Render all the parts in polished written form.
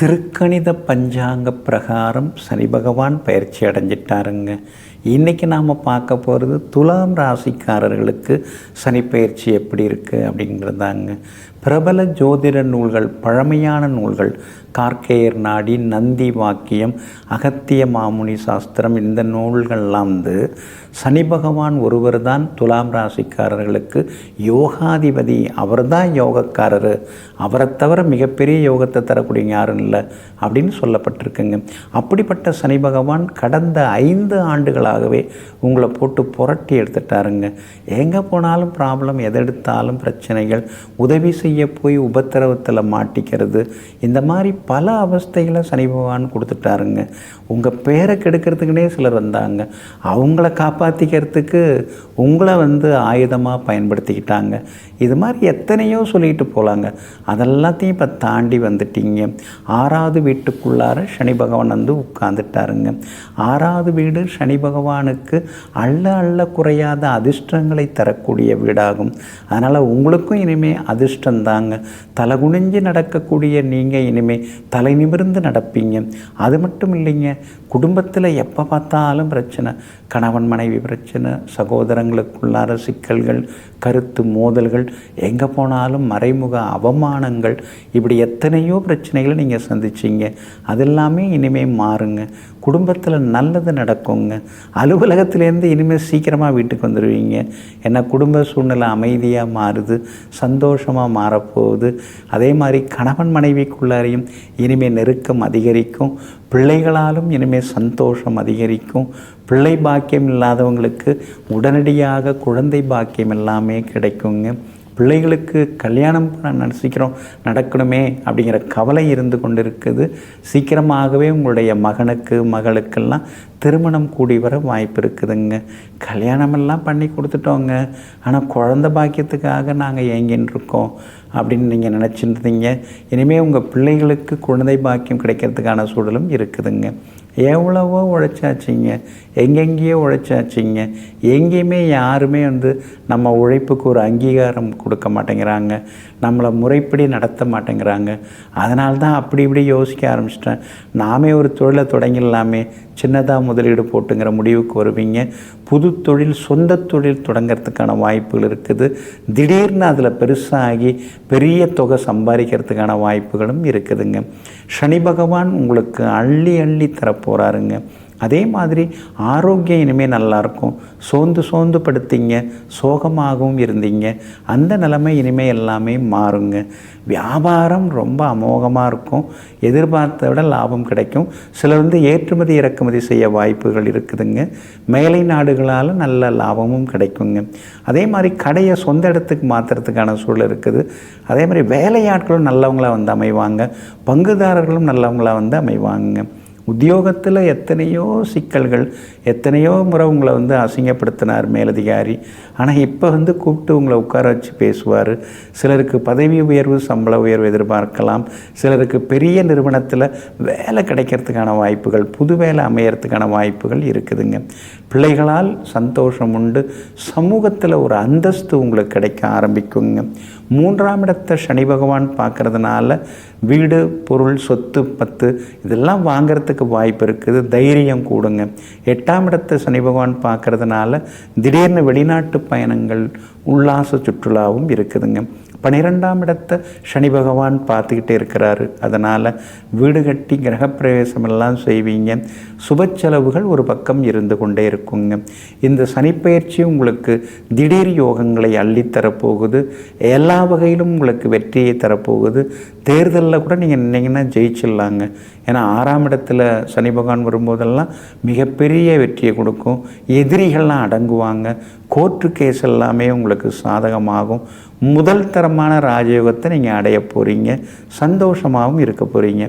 திருக்கணித பஞ்சாங்க பிரகாரம் சனி பகவான் பயிற்சி அடைஞ்சிட்டாருங்க. இன்றைக்கி நாம் பார்க்க போகிறது துலாம் ராசிக்காரர்களுக்கு சனி பயிற்சி எப்படி இருக்குது அப்படிங்கிறதாங்க. பிரபல ஜோதிட நூல்கள், பழமையான நூல்கள், கார்க்கேயர் நாடி, நந்தி வாக்கியம், அகத்திய மாமுனி சாஸ்திரம், இந்த நூல்கள்லாம் சனி பகவான் ஒருவர் தான் துலாம் ராசிக்காரர்களுக்கு யோகாதிபதி. அவர் தான் யோகக்காரர், அவரை தவிர மிகப்பெரிய யோகத்தை தரக்கூடிய யாரும் இல்லை அப்படின்னு சொல்லப்பட்டிருக்குங்க. அப்படிப்பட்ட சனி பகவான் கடந்த 5 ஆண்டுகளாகவே உங்களை போட்டு புரட்டி எடுத்துட்டாருங்க. எங்கே போனாலும் ப்ராப்ளம், எதை எடுத்தாலும் பிரச்சனைகள், உதவி செய்ய போய் உபத்திரவத்தில் மாட்டிக்கிறது, இந்த மாதிரி பல அவஸ்தைகளை சனி பகவான் கொடுத்துட்டாருங்க. உங்கள் பேரை கெடுக்கிறதுக்குனே சிலர் வந்தாங்க, அவங்கள காப்பாற்றிக்கிறதுக்கு உங்களை ஆயுதமாக பயன்படுத்திக்கிட்டாங்க. இது மாதிரி எத்தனையோ சொல்லிட்டு போகலாங்க. அதெல்லாத்தையும் இப்போ தாண்டி வந்துட்டீங்க. 6வது வீட்டுக்குள்ளார சனி பகவான் உட்காந்துட்டாருங்க. 6வது வீடு சனி பகவானுக்கு அள்ள குறையாத அதிர்ஷ்டங்களை தரக்கூடிய வீடாகும். அதனால் உங்களுக்கும் இனிமேல் அதிர்ஷ்டந்தாங்க. தலை குனிஞ்சு நடக்கக்கூடிய நீங்கள் இனிமேல் தலை நிமிர்ந்து நடப்பீங்க. அது மட்டும் இல்லைங்க, குடும்பத்தில் எப்போ பார்த்தாலும் பிரச்சனை, கணவன் மனைவி பிரச்சனை, சகோதரங்களுக்குள்ளார சிக்கல்கள், கருத்து மோதல்கள், எங்கே போனாலும் மறைமுக அவமானங்கள், இப்படி எத்தனையோ பிரச்சனைகளை நீங்கள் சந்திச்சிங்க. அது எல்லாமே இனிமேல் மாறுங்க. குடும்பத்தில் நல்லது நடக்குங்க. அலுவலகத்திலேருந்து இனிமேல் சீக்கிரமாக வீட்டுக்கு வந்துடுவீங்க. ஏன்னா குடும்ப சூழ்நிலை அமைதியாக மாறுது, சந்தோஷமாக மாறப்போகுது. அதே மாதிரி கணவன் மனைவிக்குள்ளாரையும் இனிமேல் நெருக்கம் அதிகரிக்கும். பிள்ளைகளாலும் இனிமேல் சந்தோஷம் அதிகரிக்கும். பிள்ளை பாக்கியம் இல்லாதவங்களுக்கு உடனடியாக குழந்தை பாக்கியம் எல்லாமே கிடைக்குங்க. பிள்ளைகளுக்கு கல்யாணம் சீக்கிரம் நடக்கணுமே அப்படிங்கிற கவலை இருந்து கொண்டு இருக்குது. சீக்கிரமாகவே உங்களுடைய மகனுக்கு மகளுக்கெல்லாம் திருமணம் கூடி வர வாய்ப்பு இருக்குதுங்க. கல்யாணமெல்லாம் பண்ணி கொடுத்துட்டோங்க, ஆனால் குழந்தை பாக்கியத்துக்காக நாங்கள் ஏங்கின்னு இருக்கோம் அப்படின்னு நீங்கள் நினச்சிருந்தீங்க. இனிமேல் உங்கள் பிள்ளைகளுக்கு குழந்தை பாக்கியம் கிடைக்கிறதுக்கான சூழலும் இருக்குதுங்க. எவ்வளவோ உழைச்சாச்சிங்க, எங்கெங்கேயோ உழைச்சாச்சிங்க, எங்கேயுமே யாருமே நம்ம உழைப்புக்கு ஒரு அங்கீகாரம் கொடுக்க மாட்டேங்கிறாங்க, நம்மளை முறைப்படி நடத்த மாட்டேங்கிறாங்க. அதனால தான் அப்படி இப்படி யோசிக்க ஆரம்பிச்சிட்டேன். நாமே ஒரு தொழிலை தொடங்கிடலாமே, சின்னதாக முதலீடு போட்டுங்கிற முடிவுக்கு வருவீங்க. புது தொழில், சொந்த தொழில் தொடங்கிறதுக்கான வாய்ப்புகள் இருக்குது. திடீர்னு அதில் பெருசாகி பெரிய தொகை சம்பாதிக்கிறதுக்கான வாய்ப்புகளும் இருக்குதுங்க. சனி பகவான் உங்களுக்கு அள்ளி அள்ளி தரப்போகிறாருங்க. அதே மாதிரி ஆரோக்கியம் இனிமேல் நல்லாயிருக்கும். சோர்ந்து படுத்தீங்க, சோகமாகவும் இருந்தீங்க, அந்த நிலைமை இனிமேல் எல்லாமே மாறுங்க. வியாபாரம் ரொம்ப அமோகமாக இருக்கும். எதிர்பார்த்த விட லாபம் கிடைக்கும். சிலர் ஏற்றுமதி இறக்குமதி செய்ய வாய்ப்புகள் இருக்குதுங்க. மேலை நாடுகளால் நல்ல லாபமும் கிடைக்குங்க. அதே மாதிரி கடையை சொந்த இடத்துக்கு மாற்றுறதுக்கான சூழல் இருக்குது. அதே மாதிரி வேலையாட்களும் நல்லவங்களாக அமைவாங்க. பங்குதாரர்களும் நல்லவங்களாக அமைவாங்க. உத்தியோகத்தில் எத்தனையோ சிக்கல்கள், எத்தனையோ முறை உங்களை அசிங்கப்படுத்தினார் மேலதிகாரி. ஆனால் இப்போ கூப்பிட்டு உங்களை உட்கார வச்சு பேசுவார். சிலருக்கு பதவி உயர்வு, சம்பள உயர்வு எதிர்பார்க்கலாம். சிலருக்கு பெரிய நிறுவனத்தில் வேலை கிடைக்கிறதுக்கான வாய்ப்புகள், புது வேலை அமையறதுக்கான வாய்ப்புகள் இருக்குதுங்க. பிள்ளைகளால் சந்தோஷம் உண்டு. சமூகத்தில் ஒரு அந்தஸ்து உங்களுக்கு கிடைக்க ஆரம்பிக்குங்க. 3ஆம் இடத்தை சனி பகவான் பார்க்கறதுனால வீடு, பொருள், சொத்து, பத்து இதெல்லாம் வாங்கிறதுக்கு வாய்ப்பு இருக்குது. தைரியம் கூடுங்க. 8ஆம் இடத்தை சனி பகவான் பார்க்கறதுனால திடீர்னு வெளிநாட்டு பயணங்கள், உல்லாச சுற்றுலாவும் இருக்குதுங்க. 12ஆம் இடத்தை சனி பகவான் பார்த்துக்கிட்டே இருக்கிறாரு. அதனால் வீடு கட்டி கிரகப்பிரவேசம் எல்லாம் செய்வீங்க. சுப செலவுகள் ஒரு பக்கம் இருந்து கொண்டே இருக்குங்க. இந்த சனிப்பெயர்ச்சி உங்களுக்கு திடீர் யோகங்களை அள்ளித்தரப்போகுது. எல்லா வகையிலும் உங்களுக்கு வெற்றியை தரப்போகுது. தேர்தலில் கூட நீங்கள் நின்னீங்கன்னா ஜெயிச்சிடலாங்க. ஏன்னா 6ஆம் இடத்துல சனி பகவான் வரும்போதெல்லாம் மிகப்பெரிய வெற்றியை கொடுக்கும். எதிரிகள்லாம் அடங்குவாங்க. கோர்ட்டு கேஸ் எல்லாமே உங்களுக்கு சாதகமாகும். முதல் தரமான ராஜயோகத்தை நீங்கள் அடைய போகிறீங்க. சந்தோஷமாகவும் இருக்க போகிறீங்க.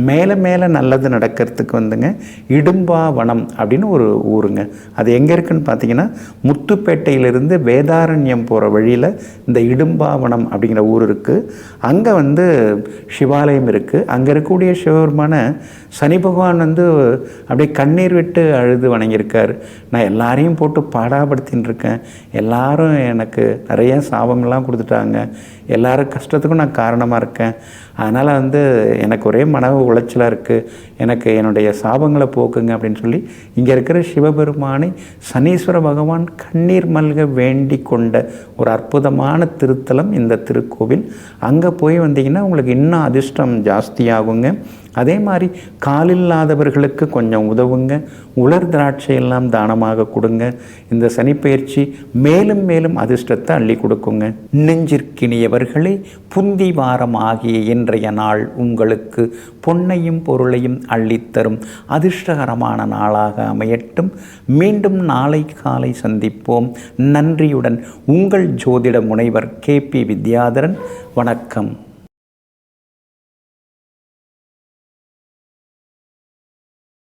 மேலே மேலே நல்லது நடக்கிறதுக்கு இடும்பாவனம் அப்படின்னு ஒரு ஊருங்க. அது எங்கே இருக்குதுன்னு பார்த்தீங்கன்னா, முத்துப்பேட்டையிலிருந்து வேதாரண்யம் போகிற வழியில் இந்த இடும்பாவனம் அப்படிங்கிற ஊர் இருக்குது. அங்கே சிவாலயம் இருக்குது. அங்கே இருக்கக்கூடிய சிவபெருமான சனி பகவான் அப்படியே கண்ணீர் விட்டு அழுது வணங்கியிருக்கார். நான் எல்லாரையும் போட்டு பாடாப்படுத்தின்னு இருக்கேன், எல்லாரும் எனக்கு நிறைய சாபங்கள்லாம் கொடுத்துட்டாங்க, எல்லாரும் கஷ்டத்துக்கும் நான் காரணமாக இருக்கேன். அதனால் எனக்கு ஒரே மன உளைச்சலாக இருக்குது, எனக்கு என்னுடைய சாபங்களை போக்குங்க அப்படின்னு சொல்லி இங்கே இருக்கிற சிவபெருமானை சனீஸ்வர பகவான் கண்ணீர் மல்க வேண்டி கொண்ட ஒரு அற்புதமான திருத்தலம் இந்த திருக்கோவில். அங்கே போய் வந்தீங்கன்னா உங்களுக்கு இன்னும் அதிர்ஷ்டம் ஜாஸ்தியாகுங்க. அதே மாதிரி காலில்லாதவர்களுக்கு கொஞ்சம் உதவுங்க, உலர் திராட்சை எல்லாம் தானமாக கொடுங்க. இந்த சனிப்பெயர்ச்சி மேலும் மேலும் அதிர்ஷ்டத்தை அள்ளி கொடுக்குங்க. நெஞ்சிற்கினியவர்களே, புந்தி வாரம் ஆகிய இன்றைய நாள் உங்களுக்கு பொன்னையும் பொருளையும் அள்ளித்தரும் அதிர்ஷ்டகரமான நாளாக அமையட்டும். மீண்டும் நாளை காலை சந்திப்போம். நன்றியுடன் உங்கள் ஜோதிட முனைவர் KP வித்யாதரன். வணக்கம்.